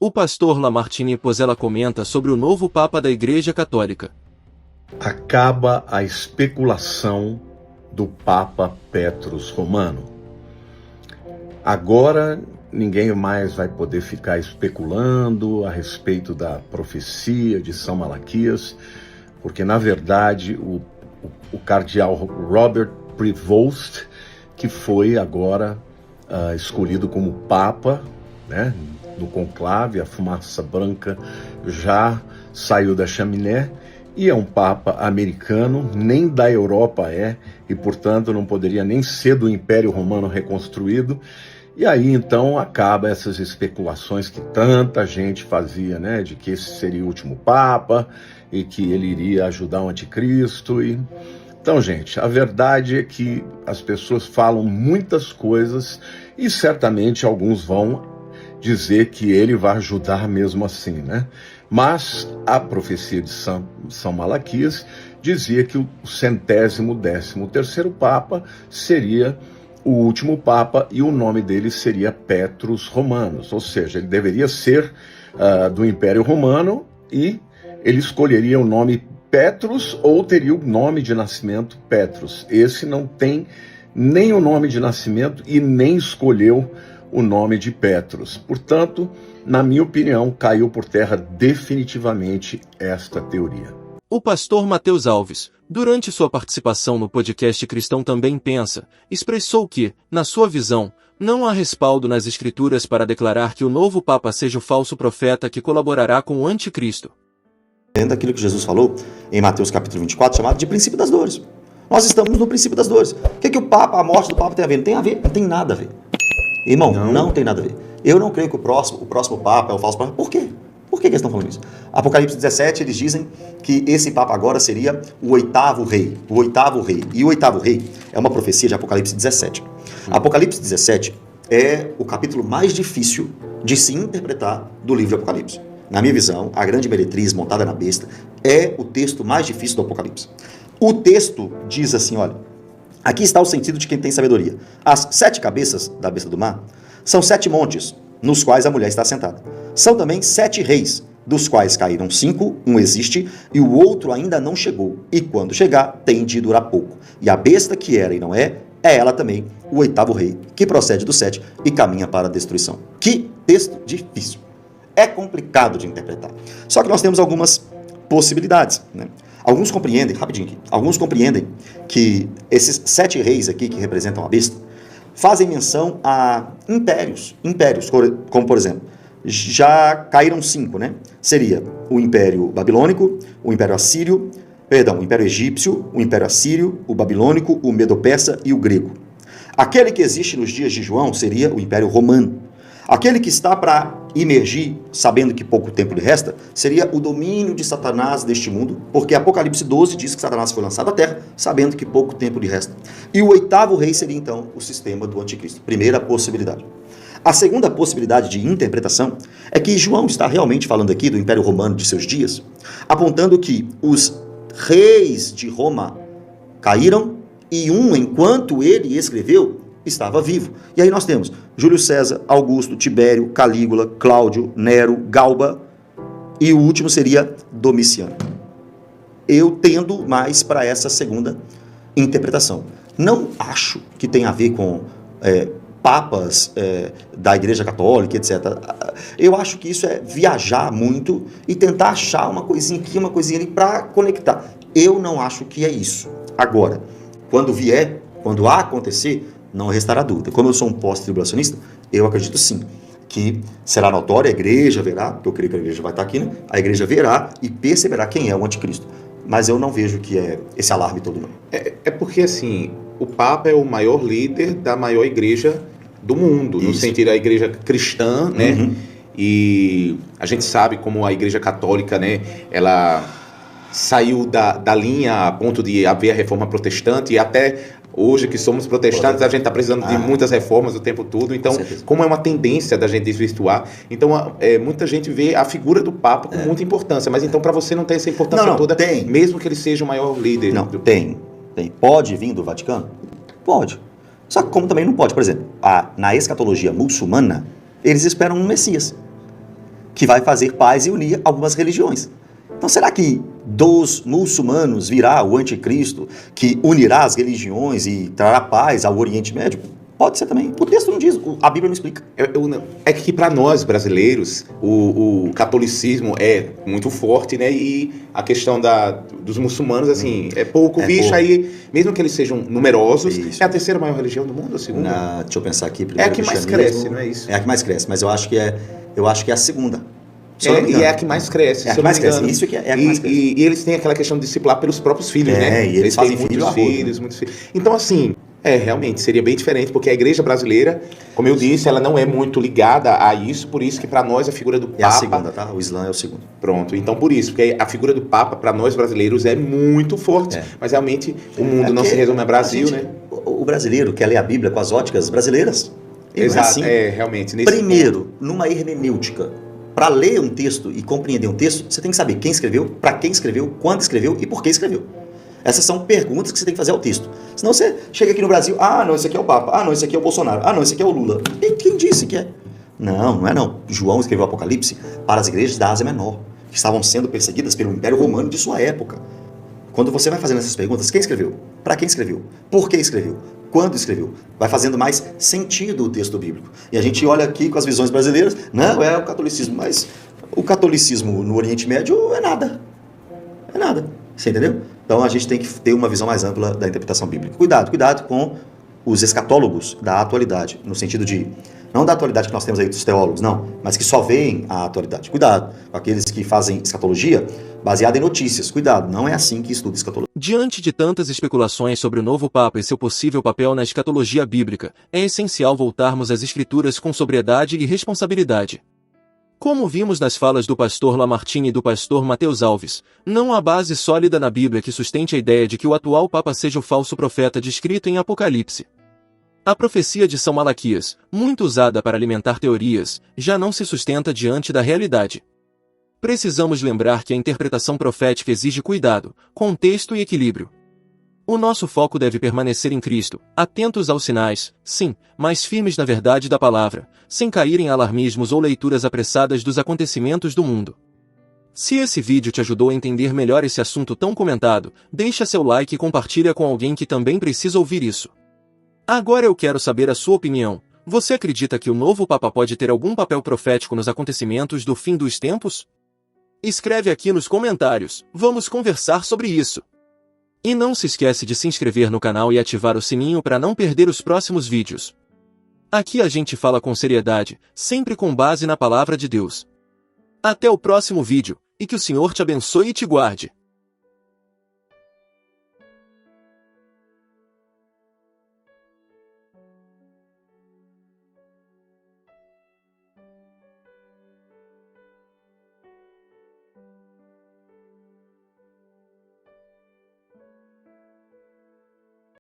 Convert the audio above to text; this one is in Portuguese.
O pastor Lamartine Pozzella comenta sobre o novo Papa da Igreja Católica. Acaba a especulação do Papa Petrus Romano. Agora ninguém mais vai poder ficar especulando a respeito da profecia de São Malaquias, porque na verdade o cardeal Robert Prevost, que foi agora escolhido como Papa, né, no conclave, a fumaça branca já saiu da chaminé, e é um Papa americano, nem da Europa e portanto não poderia nem ser do Império Romano reconstruído. E aí então acaba essas especulações que tanta gente fazia, né, de que esse seria o último Papa e que ele iria ajudar o anticristo. Então, gente, a verdade é que as pessoas falam muitas coisas e certamente alguns vão dizer que ele vai ajudar mesmo assim, né? Mas a profecia de São Malaquias dizia que o 113º Papa seria o último Papa e o nome dele seria Petrus Romanus, ou seja, ele deveria ser do Império Romano e ele escolheria o nome Petrus ou teria o nome de nascimento Petrus. Esse não tem nem o nome de nascimento e nem escolheu o nome de Petrus. Portanto, na minha opinião, caiu por terra definitivamente esta teoria. O pastor Mateus Alves, durante sua participação no podcast Cristão Também Pensa, expressou que, na sua visão, não há respaldo nas Escrituras para declarar que o novo Papa seja o falso profeta que colaborará com o anticristo. Dentro daquilo que Jesus falou em Mateus capítulo 24, chamado de princípio das dores. Nós estamos no princípio das dores. O que o Papa, a morte do Papa tem a ver? Não tem a ver, não tem nada a ver. Irmão, não tem nada a ver. Eu não creio que o próximo Papa é o falso Papa. Por quê? Por que eles estão falando isso? Apocalipse 17, eles dizem que esse Papa agora seria o oitavo rei. O oitavo rei. E o oitavo rei é uma profecia de Apocalipse 17. Apocalipse 17 é o capítulo mais difícil de se interpretar do livro de Apocalipse. Na minha visão, a grande meretriz montada na besta é o texto mais difícil do Apocalipse. O texto diz assim, olha, aqui está o sentido de quem tem sabedoria. As 7 cabeças da besta do mar são 7 montes, nos quais a mulher está sentada. São também 7 reis, dos quais caíram 5, um existe, e o outro ainda não chegou. E quando chegar, tem de durar pouco. E a besta que era e não é ela também, o oitavo rei, que procede do 7 e caminha para a destruição. Que texto difícil. É complicado de interpretar. Só que nós temos algumas possibilidades, né? Alguns compreendem, rapidinho aqui, alguns compreendem que esses 7 reis aqui que representam a besta fazem menção a impérios, como por exemplo, já caíram 5, né? Seria o Império Babilônico, o Império Assírio, o Império Egípcio, o Império Assírio, o Babilônico, o Medo-Persa e o Grego. Aquele que existe nos dias de João seria o Império Romano. Aquele que está para emergir, sabendo que pouco tempo lhe resta, seria o domínio de Satanás deste mundo, porque Apocalipse 12 diz que Satanás foi lançado à terra, sabendo que pouco tempo lhe resta. E o oitavo rei seria então o sistema do anticristo. Primeira possibilidade. A segunda possibilidade de interpretação é que João está realmente falando aqui do Império Romano de seus dias, apontando que os reis de Roma caíram e enquanto ele escreveu, estava vivo. E aí nós temos Júlio César, Augusto, Tibério, Calígula, Cláudio, Nero, Galba e o último seria Domiciano. Eu tendo mais para essa segunda interpretação. Não acho que tenha a ver com papas da Igreja Católica, etc. Eu acho que isso é viajar muito e tentar achar uma coisinha aqui, uma coisinha ali para conectar. Eu não acho que é isso. Agora, quando acontecer, não restará dúvida. Como eu sou um pós-tribulacionista, eu acredito sim, que será notória, a igreja verá, porque eu creio que a igreja vai estar aqui, né? A igreja verá e perceberá quem é o anticristo. Mas eu não vejo que é esse alarme todo, não. É porque, assim, o Papa é o maior líder da maior igreja do mundo, no sentido da igreja cristã, né? Uhum. E a gente sabe como a igreja católica, né, ela saiu da linha a ponto de haver a reforma protestante e até hoje que somos protestantes, a gente está precisando de muitas reformas o tempo todo. Então, como é uma tendência da gente desvirtuar, então muita gente vê a figura do Papa com muita importância. Mas então para você não tem essa importância toda, tem. Mesmo que ele seja o maior líder? Não, tem. Pode vir do Vaticano? Pode. Só que como também não pode, por exemplo, na escatologia muçulmana, eles esperam um Messias, que vai fazer paz e unir algumas religiões. Então será que dos muçulmanos virá o anticristo que unirá as religiões e trará paz ao Oriente Médio? Pode ser também. O texto não diz, a Bíblia não explica. É que para nós brasileiros, o catolicismo é muito forte, né? E a questão dos muçulmanos, assim, é pouco visto. Aí, mesmo que eles sejam numerosos, Isso. é a terceira maior religião do mundo, a segunda? Deixa eu pensar aqui. É a Primeiro, que mais cristianismo. cresce, não é isso? É a que mais cresce, mas eu acho que é a segunda. E é a que mais cresce. É a que mais cresce. Isso que é a que mais cresce. E eles têm aquela questão de discipular pelos próprios filhos, né? E eles fazem têm filho muitos filhos, muitos filhos. Então, assim, realmente, seria bem diferente, porque a igreja brasileira, como eu disse, ela não é muito ligada a isso, por isso que para nós a figura do Papa... É a segunda, tá? O Islã é o segundo. Pronto, então por isso, porque a figura do Papa, para nós brasileiros, é muito forte, mas realmente o mundo não se resume ao Brasil, né? O brasileiro quer ler a Bíblia com as óticas brasileiras. Exato, não é assim. Realmente. Primeiro, numa hermenêutica, para ler um texto e compreender um texto, você tem que saber quem escreveu, para quem escreveu, quando escreveu e por que escreveu. Essas são perguntas que você tem que fazer ao texto. Senão você chega aqui no Brasil, não, esse aqui é o Papa, não, esse aqui é o Bolsonaro, não, esse aqui é o Lula. E quem disse que é? Não é não. João escreveu o Apocalipse para as igrejas da Ásia Menor, que estavam sendo perseguidas pelo Império Romano de sua época. Quando você vai fazendo essas perguntas, quem escreveu? Para quem escreveu? Por que escreveu? Quando escreveu? Vai fazendo mais sentido o texto bíblico. E a gente olha aqui com as visões brasileiras, não, é o catolicismo, mas o catolicismo no Oriente Médio é nada. É nada. Você entendeu? Então a gente tem que ter uma visão mais ampla da interpretação bíblica. Cuidado com os escatólogos da atualidade, no sentido de, não da atualidade que nós temos aí dos teólogos, não, mas que só veem a atualidade. Cuidado com aqueles que fazem escatologia baseada em notícias. Cuidado, não é assim que estuda escatologia. Diante de tantas especulações sobre o novo Papa e seu possível papel na escatologia bíblica, é essencial voltarmos às Escrituras com sobriedade e responsabilidade. Como vimos nas falas do pastor Lamartine e do pastor Mateus Alves, não há base sólida na Bíblia que sustente a ideia de que o atual Papa seja o falso profeta descrito em Apocalipse. A profecia de São Malaquias, muito usada para alimentar teorias, já não se sustenta diante da realidade. Precisamos lembrar que a interpretação profética exige cuidado, contexto e equilíbrio. O nosso foco deve permanecer em Cristo, atentos aos sinais, sim, mas firmes na verdade da palavra, sem cair em alarmismos ou leituras apressadas dos acontecimentos do mundo. Se esse vídeo te ajudou a entender melhor esse assunto tão comentado, deixa seu like e compartilha com alguém que também precisa ouvir isso. Agora eu quero saber a sua opinião. Você acredita que o novo Papa pode ter algum papel profético nos acontecimentos do fim dos tempos? Escreve aqui nos comentários, vamos conversar sobre isso. E não se esquece de se inscrever no canal e ativar o sininho para não perder os próximos vídeos. Aqui a gente fala com seriedade, sempre com base na palavra de Deus. Até o próximo vídeo, e que o Senhor te abençoe e te guarde.